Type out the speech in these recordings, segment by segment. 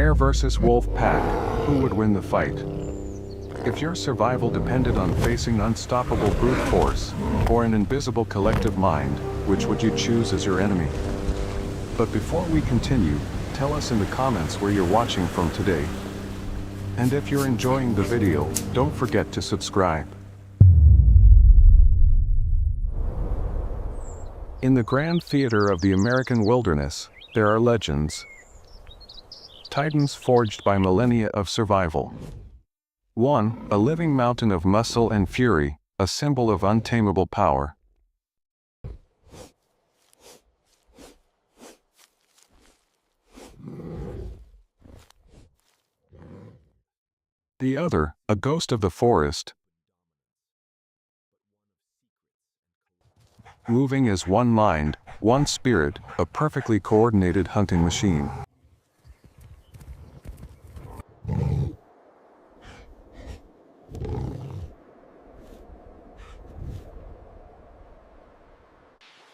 Bear versus Wolf Pack, who would win the fight? If your survival depended on facing unstoppable brute force, or an invisible collective mind, which would you choose as your enemy? But before we continue, tell us in the comments where you're watching from today. And if you're enjoying the video, don't forget to subscribe. In the grand theater of the American wilderness, there are legends. Titans forged by millennia of survival. 1. A living mountain of muscle and fury, a symbol of untamable power. The other, a ghost of the forest, moving as one mind, one spirit, a perfectly coordinated hunting machine.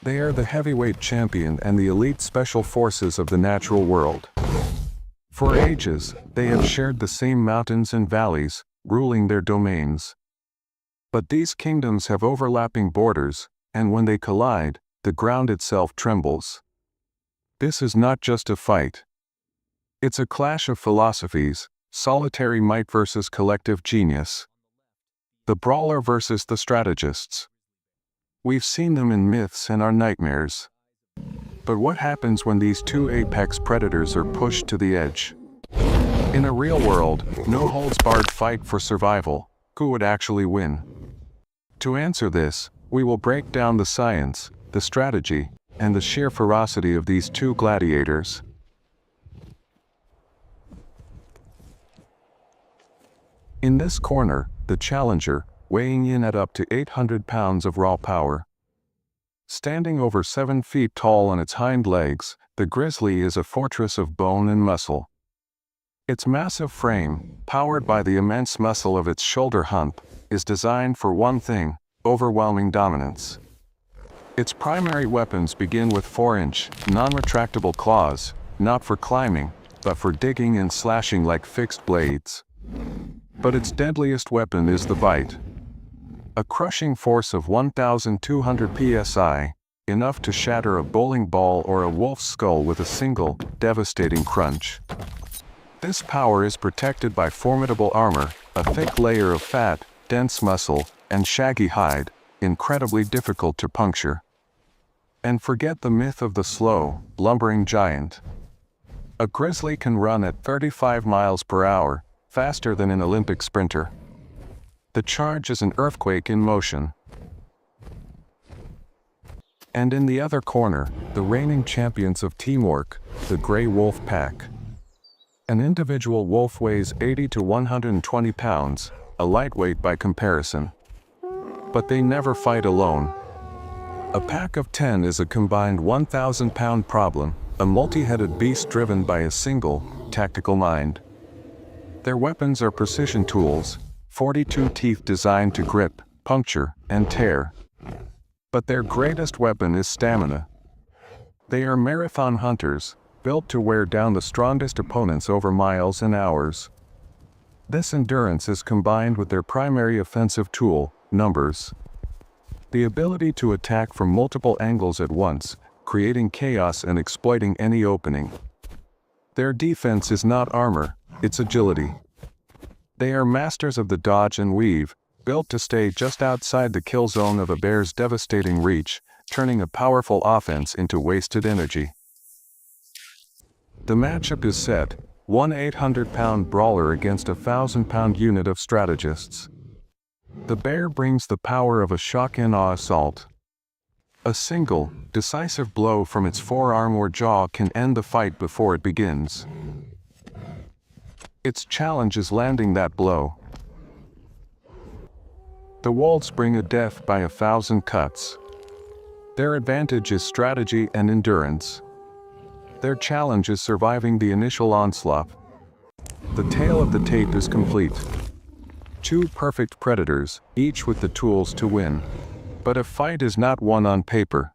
They are the heavyweight champion and the elite special forces of the natural world. For ages, they have shared the same mountains and valleys, ruling their domains. But these kingdoms have overlapping borders, and when they collide, the ground itself trembles. This is not just a fight. It's a clash of philosophies, solitary might versus collective genius. The brawler versus the strategists. We've seen them in myths and our nightmares. But what happens when these two apex predators are pushed to the edge? In a real world, no-holds-barred fight for survival, who would actually win? To answer this, we will break down the science, the strategy, and the sheer ferocity of these two gladiators. In this corner, the challenger, weighing in at up to 800 pounds of raw power. Standing over 7 feet tall on its hind legs, the grizzly is a fortress of bone and muscle. Its massive frame, powered by the immense muscle of its shoulder hump, is designed for one thing: overwhelming dominance. Its primary weapons begin with 4-inch, non-retractable claws, not for climbing, but for digging and slashing like fixed blades. But its deadliest weapon is the bite. A crushing force of 1,200 psi, enough to shatter a bowling ball or a wolf's skull with a single, devastating crunch. This power is protected by formidable armor, a thick layer of fat, dense muscle, and shaggy hide, incredibly difficult to puncture. And forget the myth of the slow, lumbering giant. A grizzly can run at 35 miles per hour, faster than an Olympic sprinter. The charge is an earthquake in motion. And in the other corner, the reigning champions of teamwork, the Grey Wolf Pack. An individual wolf weighs 80 to 120 pounds, a lightweight by comparison. But they never fight alone. A pack of 10 is a combined 1,000-pound problem, a multi-headed beast driven by a single, tactical mind. Their weapons are precision tools, 42 teeth designed to grip, puncture, and tear. But their greatest weapon is stamina. They are marathon hunters, built to wear down the strongest opponents over miles and hours. This endurance is combined with their primary offensive tool, numbers. The ability to attack from multiple angles at once, creating chaos and exploiting any opening. Their defense is not armor, it's agility. They are masters of the dodge and weave, built to stay just outside the kill zone of a bear's devastating reach, turning a powerful offense into wasted energy. The matchup is set, one 800-pound brawler against a 1,000-pound unit of strategists. The bear brings the power of a shock-and-awe assault. A single, decisive blow from its forearm or jaw can end the fight before it begins. Its challenge is landing that blow. The wolves bring a death by 1,000 cuts. Their advantage is strategy and endurance. Their challenge is surviving the initial onslaught. The tale of the tape is complete. Two perfect predators, each with the tools to win. But a fight is not won on paper.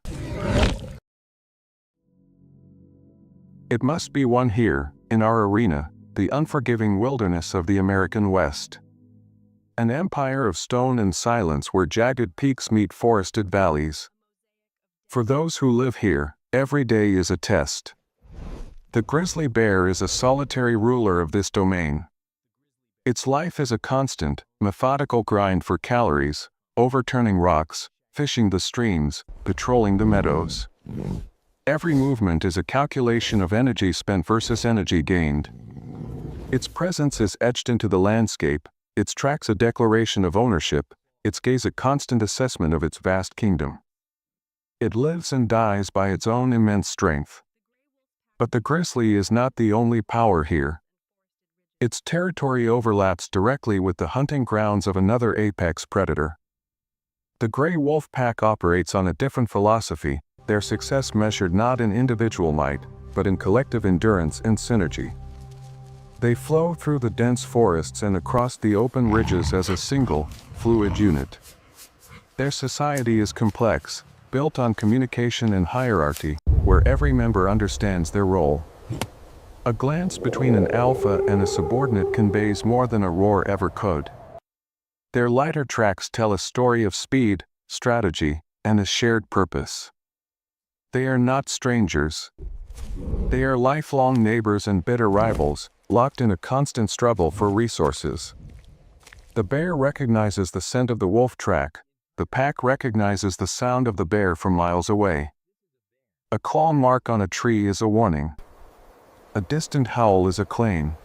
It must be won here, in our arena, the unforgiving wilderness of the American West. An empire of stone and silence where jagged peaks meet forested valleys. For those who live here, every day is a test. The grizzly bear is a solitary ruler of this domain. Its life is a constant, methodical grind for calories, overturning rocks, fishing the streams, patrolling the meadows. Every movement is a calculation of energy spent versus energy gained. Its presence is etched into the landscape, its tracks a declaration of ownership, its gaze a constant assessment of its vast kingdom. It lives and dies by its own immense strength. But the grizzly is not the only power here. Its territory overlaps directly with the hunting grounds of another apex predator. The gray wolf pack operates on a different philosophy, their success measured not in individual might, but in collective endurance and synergy. They flow through the dense forests and across the open ridges as a single, fluid unit. Their society is complex, built on communication and hierarchy, where every member understands their role. A glance between an alpha and a subordinate conveys more than a roar ever could. Their lighter tracks tell a story of speed, strategy, and a shared purpose. They are not strangers. They are lifelong neighbors and bitter rivals, locked in a constant struggle for resources. The bear recognizes the scent of the wolf track, the pack recognizes the sound of the bear from miles away. A claw mark on a tree is a warning. A distant howl is a claim.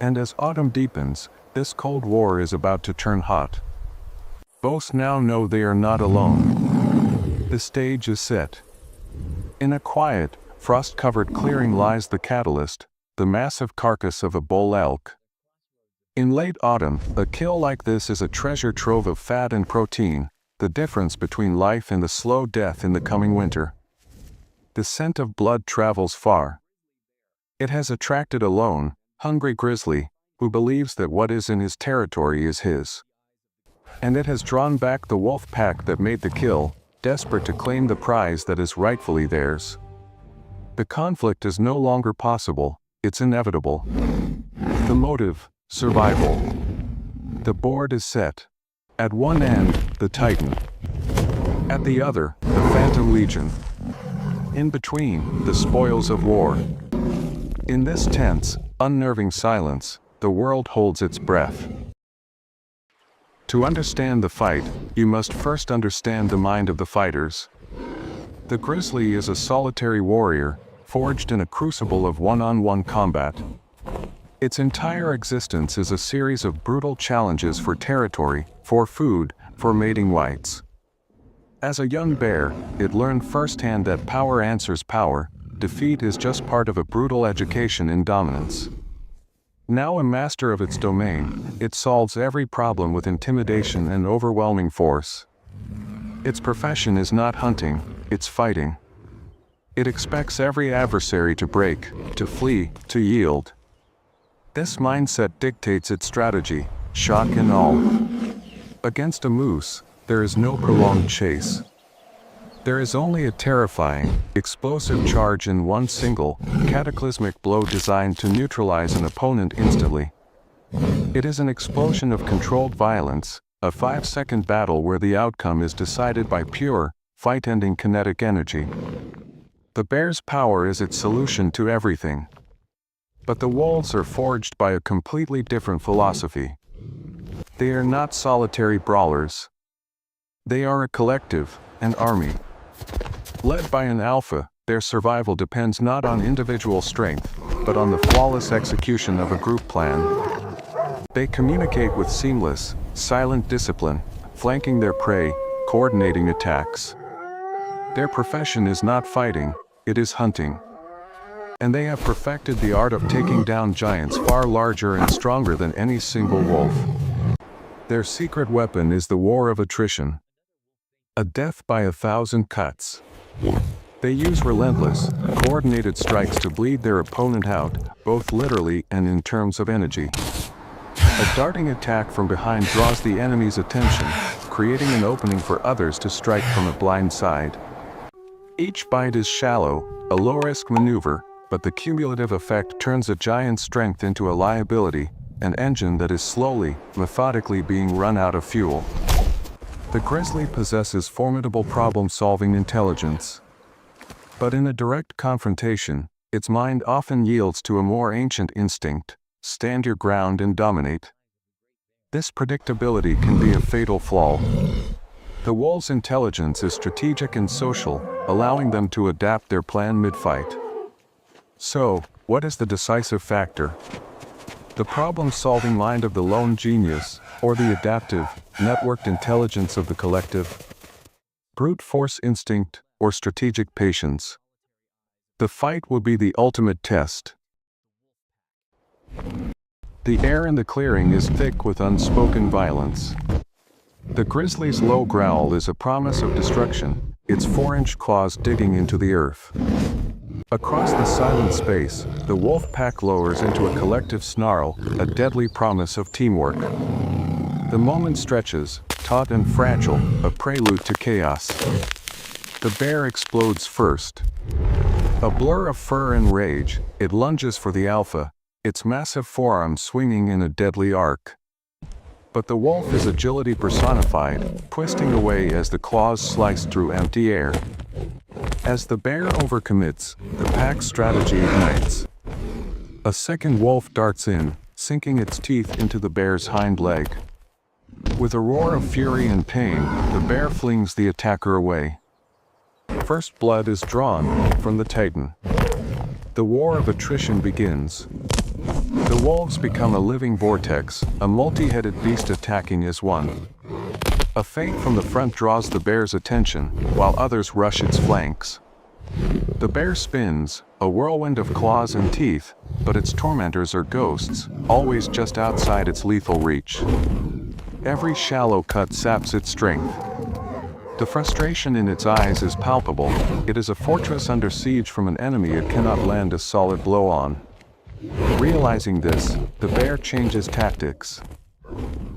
And as autumn deepens, this cold war is about to turn hot. Both now know they are not alone. The stage is set. In a quiet, frost-covered clearing lies the catalyst, the massive carcass of a bull elk. In late autumn, a kill like this is a treasure trove of fat and protein, the difference between life and the slow death in the coming winter. The scent of blood travels far. It has attracted a lone, hungry grizzly, who believes that what is in his territory is his. And it has drawn back the wolf pack that made the kill, desperate to claim the prize that is rightfully theirs. The conflict is no longer possible, it's inevitable. The motive, survival. The board is set. At one end, the Titan. At the other, the Phantom Legion. In between, the spoils of war. In this tense, unnerving silence, the world holds its breath. To understand the fight, you must first understand the mind of the fighters. The grizzly is a solitary warrior, forged in a crucible of one-on-one combat. Its entire existence is a series of brutal challenges for territory, for food, for mating rights. As a young bear, it learned firsthand that power answers power, defeat is just part of a brutal education in dominance. Now a master of its domain, it solves every problem with intimidation and overwhelming force. Its profession is not hunting, it's fighting. It expects every adversary to break, to flee, to yield. This mindset dictates its strategy, shock and all. Against a moose, there is no prolonged chase. There is only a terrifying, explosive charge in one single, cataclysmic blow designed to neutralize an opponent instantly. It is an explosion of controlled violence, a 5-second battle where the outcome is decided by pure, fight-ending kinetic energy. The bear's power is its solution to everything. But the wolves are forged by a completely different philosophy. They are not solitary brawlers. They are a collective, an army. Led by an alpha, their survival depends not on individual strength, but on the flawless execution of a group plan. They communicate with seamless, silent discipline, flanking their prey, coordinating attacks. Their profession is not fighting, it is hunting. And they have perfected the art of taking down giants far larger and stronger than any single wolf. Their secret weapon is the war of attrition. A death by 1,000 cuts. They use relentless, coordinated strikes to bleed their opponent out, both literally and in terms of energy. A darting attack from behind draws the enemy's attention, creating an opening for others to strike from a blind side. Each bite is shallow, a low-risk maneuver, but the cumulative effect turns a giant's strength into a liability, an engine that is slowly, methodically being run out of fuel. The grizzly possesses formidable problem-solving intelligence. But in a direct confrontation, its mind often yields to a more ancient instinct: stand your ground and dominate. This predictability can be a fatal flaw. The wolf's intelligence is strategic and social, allowing them to adapt their plan mid-fight. So, what is the decisive factor? The problem-solving mind of the lone genius, or the adaptive, networked intelligence of the collective? Brute force instinct, or strategic patience? The fight will be the ultimate test. The air in the clearing is thick with unspoken violence. The grizzly's low growl is a promise of destruction, its 4-inch claws digging into the earth. Across the silent space, the wolf pack lowers into a collective snarl, a deadly promise of teamwork. The moment stretches, taut and fragile, a prelude to chaos. The bear explodes first. A blur of fur and rage, it lunges for the alpha, its massive forearm swinging in a deadly arc. But the wolf is agility personified, twisting away as the claws slice through empty air. As the bear overcommits, the pack's strategy ignites. A second wolf darts in, sinking its teeth into the bear's hind leg. With a roar of fury and pain, the bear flings the attacker away. First blood is drawn from the titan. The war of attrition begins. The wolves become a living vortex, a multi-headed beast attacking as one. A feint from the front draws the bear's attention, while others rush its flanks. The bear spins, a whirlwind of claws and teeth, but its tormentors are ghosts, always just outside its lethal reach. Every shallow cut saps its strength. The frustration in its eyes is palpable. It is a fortress under siege from an enemy it cannot land a solid blow on. Realizing this, the bear changes tactics.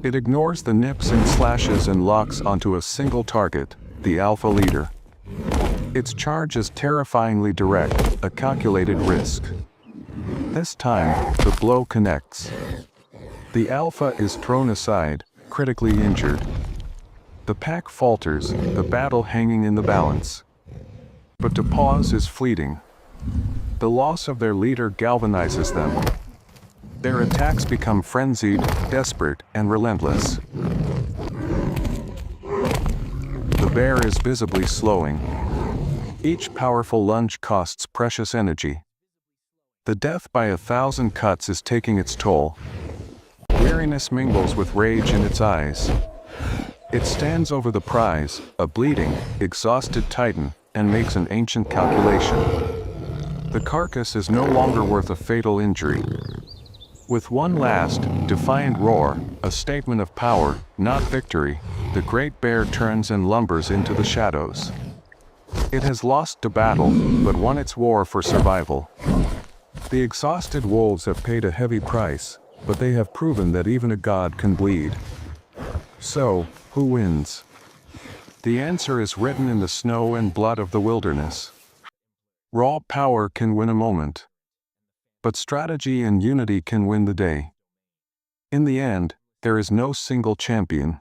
It ignores the nips and slashes and locks onto a single target, the alpha leader. Its charge is terrifyingly direct, a calculated risk. This time, the blow connects. The alpha is thrown aside, critically injured. The pack falters, the battle hanging in the balance. But to pause is fleeting. The loss of their leader galvanizes them. Their attacks become frenzied, desperate, and relentless. The bear is visibly slowing. Each powerful lunge costs precious energy. The death by 1,000 cuts is taking its toll. Weariness mingles with rage in its eyes. It stands over the prize, a bleeding, exhausted titan, and makes an ancient calculation. The carcass is no longer worth a fatal injury. With one last, defiant roar, a statement of power, not victory, the great bear turns and lumbers into the shadows. It has lost the battle, but won its war for survival. The exhausted wolves have paid a heavy price, but they have proven that even a god can bleed. So, who wins? The answer is written in the snow and blood of the wilderness. Raw power can win a moment, but strategy and unity can win the day. In the end, there is no single champion.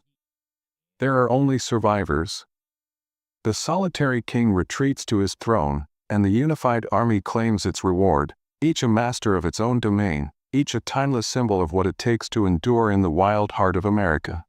There are only survivors. The solitary king retreats to his throne, and the unified army claims its reward, each a master of its own domain, each a timeless symbol of what it takes to endure in the wild heart of America.